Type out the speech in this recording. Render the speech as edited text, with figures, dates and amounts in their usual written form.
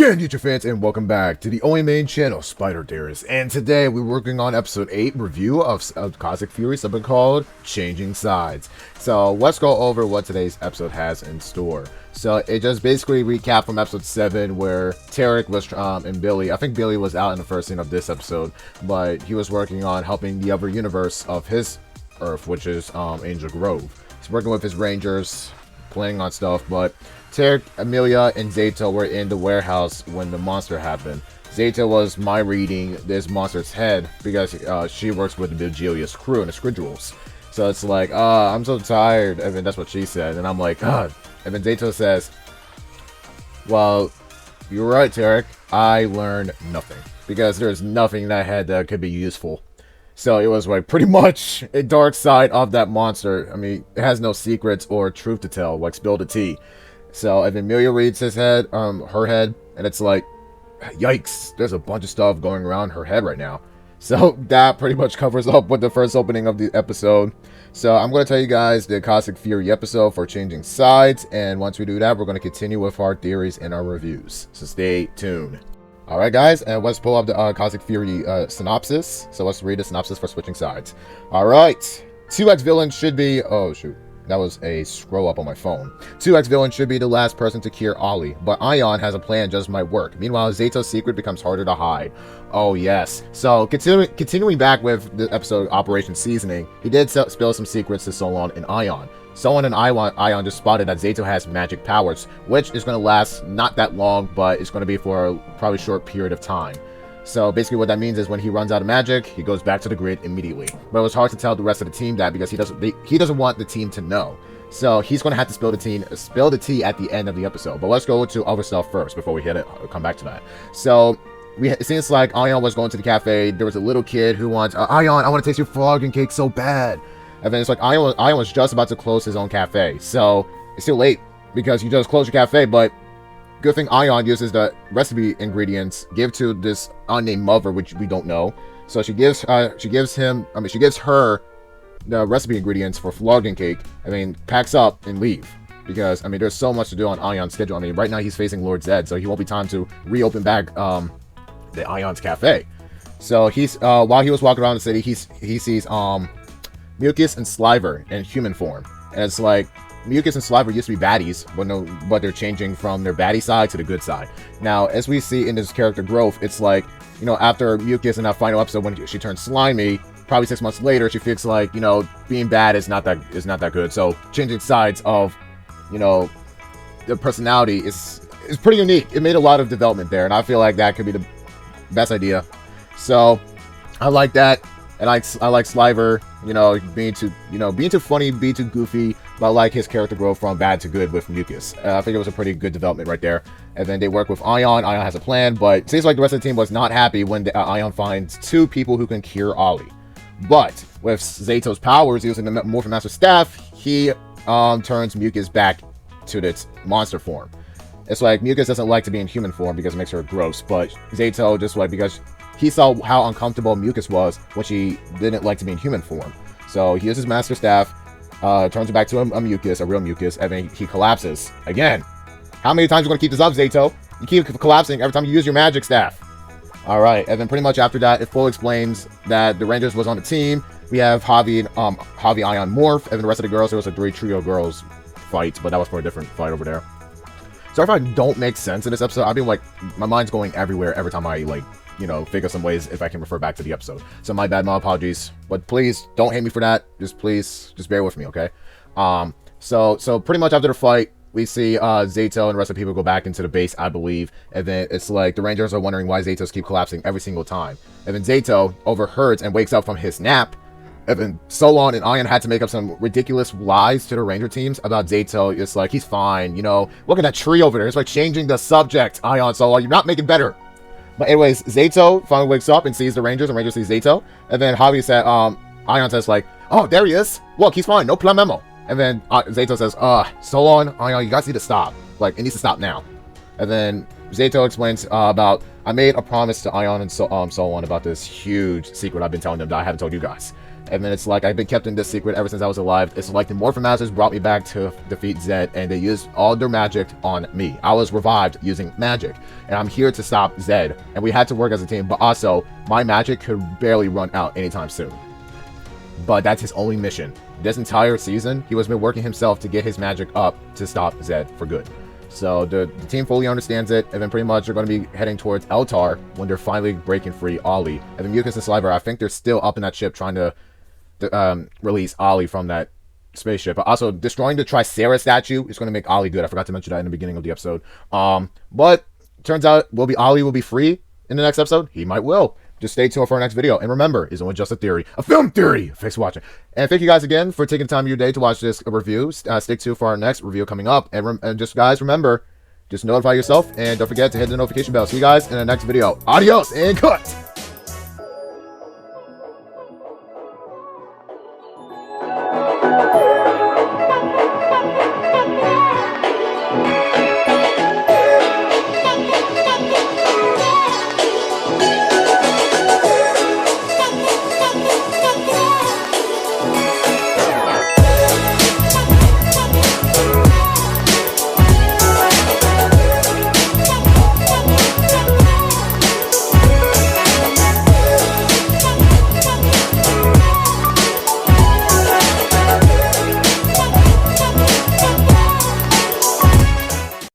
again, YouTube fans, and welcome back to the only main channel, Spider Theorist. And today we're working on episode 8 review of Cosmic Fury, something called Changing Sides. So let's go over what today's episode has in store. So it just basically recapped from episode 7 where Tarek was and Billy. I think Billy was out in the first scene of this episode, but he was working on helping the other universe of his Earth, which is Angel Grove. He's working with his Rangers, planning on stuff, but Tarek, Amelia, and Zayto were in the warehouse when the monster happened. Zayto was my reading this monster's head because she works with the Vigilius crew and the Squidrels. So it's like, I'm so tired. I mean, that's what she said. And I'm like, God. And then Zayto says, well, you're right, Tarek. I learned nothing. Because there's nothing in that head that could be useful. So it was like pretty much a dark side of that monster. I mean, it has no secrets or truth to tell, like spill the tea. So and then Amelia reads his head, her head, and it's like, yikes, there's a bunch of stuff going around her head right now. So that pretty much covers up with the first opening of the episode. So I'm going to tell you guys the Cosmic Fury episode for Changing Sides, and once we do that, we're going to continue with our theories and our reviews. So stay tuned. Alright guys, and let's pull up the Cosmic Fury synopsis. So let's read the synopsis for Switching Sides. Alright, 2X villains should be... Oh shoot, that was a scroll up on my phone. 2X villain should be the last person to cure Ollie, but Aiyon has a plan just might work. Meanwhile, Zayto's secret becomes harder to hide. Oh yes. So continuing back with the episode Operation Seasoning, he did spill some secrets to Solon and Aiyon. Solon and Aiyon just spotted that Zayto has magic powers, which is going to last not that long, but it's going to be for a probably short period of time. So basically what that means is when he runs out of magic, he goes back to the grid immediately. But it was hard to tell the rest of the team that because he doesn't want the team to know. So he's going to have to spill the tea at the end of the episode. But let's go to other stuff first before we come back to that. So it seems like Aiyon was going to the cafe. There was a little kid who wants, Aiyon, I want to taste your flogging cake so bad. And then it's like Aiyon was just about to close his own cafe. So it's too late because you just closed your cafe. But good thing Aiyon uses the recipe ingredients give to this unnamed mother, which we don't know. So she gives her the recipe ingredients for flogging cake. I mean, packs up and leave because I mean there's so much to do on Aiyon's schedule. I mean right now he's facing Lord Zed, so he won't be time to reopen back the Aiyon's cafe. So he's while he was walking around the city, he sees Mucus and Sliver in human form, and it's like Mucus and Sliver used to be baddies, but they're changing from their baddie side to the good side. Now, as we see in this character growth, it's like, you know, after Mucus in that final episode when she turned slimy, probably 6 months later, she feels like, you know, being bad is not that good. So changing sides of, you know, the personality is pretty unique. It made a lot of development there, and I feel like that could be the best idea. So I like that. And I like Sliver, you know, being too funny, being too goofy, but I like his character growth from bad to good with Mucus. I think it was a pretty good development right there. And then they work with Aiyon. Aiyon has a plan, but it seems like the rest of the team was not happy when Aiyon finds 2 people who can cure Ollie. But with Zayto's powers, using the Morphin Master Staff, he turns Mucus back to its monster form. It's like Mucus doesn't like to be in human form because it makes her gross, but Zayto just like because he saw how uncomfortable Mucus was when she didn't like to be in human form. So he uses Master Staff, turns it back to a Mucus, a real Mucus, and then he collapses. Again, how many times are you going to keep this up, Zayto? You keep collapsing every time you use your magic staff. Alright, and then pretty much after that, it fully explains that the Rangers was on the team. We have Javi, Aiyon, Morph, and then the rest of the girls, there was a 3 trio girls fight, but that was for a different fight over there. Sorry if I don't make sense in this episode. I've been like, my mind's going everywhere every time I like, you know, figure some ways if I can refer back to the episode. So my bad, my apologies. But please don't hate me for that. Just bear with me, okay? So pretty much after the fight, we see Zayto and the rest of the people go back into the base, I believe. And then it's like the Rangers are wondering why Zayto's keep collapsing every single time. And then Zayto overhears and wakes up from his nap. And then Solon and Aiyon had to make up some ridiculous lies to the Ranger teams about Zayto. It's like, he's fine, you know. Look at that tree over there. It's like changing the subject, Aiyon, Solon. You're not making better. But anyways, Zayto finally wakes up and sees the Rangers, and Rangers sees Zayto. And then Javi said, Aiyon says like, oh, there he is. Look, he's fine. No problemo. And then Zayto says, Solon, Aiyon, you guys need to stop. Like, it needs to stop now. And then Zayto explains about I made a promise to Aiyon and so on about this huge secret I've been telling them that I haven't told you guys. And then it's like I've been kept in this secret ever since I was alive. It's like the Morphin Masters brought me back to defeat Zed, and they used all their magic on me. I was revived using magic, and I'm here to stop Zed. And we had to work as a team, but also my magic could barely run out anytime soon. But that's his only mission. This entire season, he was been working himself to get his magic up to stop Zed for good. So the team fully understands it, and then pretty much they're going to be heading towards Eltar when they're finally breaking free Ollie. And then Mucus and Sliver, I think they're still up in that ship trying to release Ollie from that spaceship. But also, destroying the Tricera statue is going to make Ollie good. I forgot to mention that in the beginning of the episode. But turns out Ollie will be free in the next episode. He might will. Just stay tuned for our next video. And remember, it's only just a theory. A film theory! Thanks for watching. And thank you guys again for taking time of your day to watch this review. Stick tuned for our next review coming up. And just guys, remember, just notify yourself. And don't forget to hit the notification bell. See you guys in the next video. Adios and cut!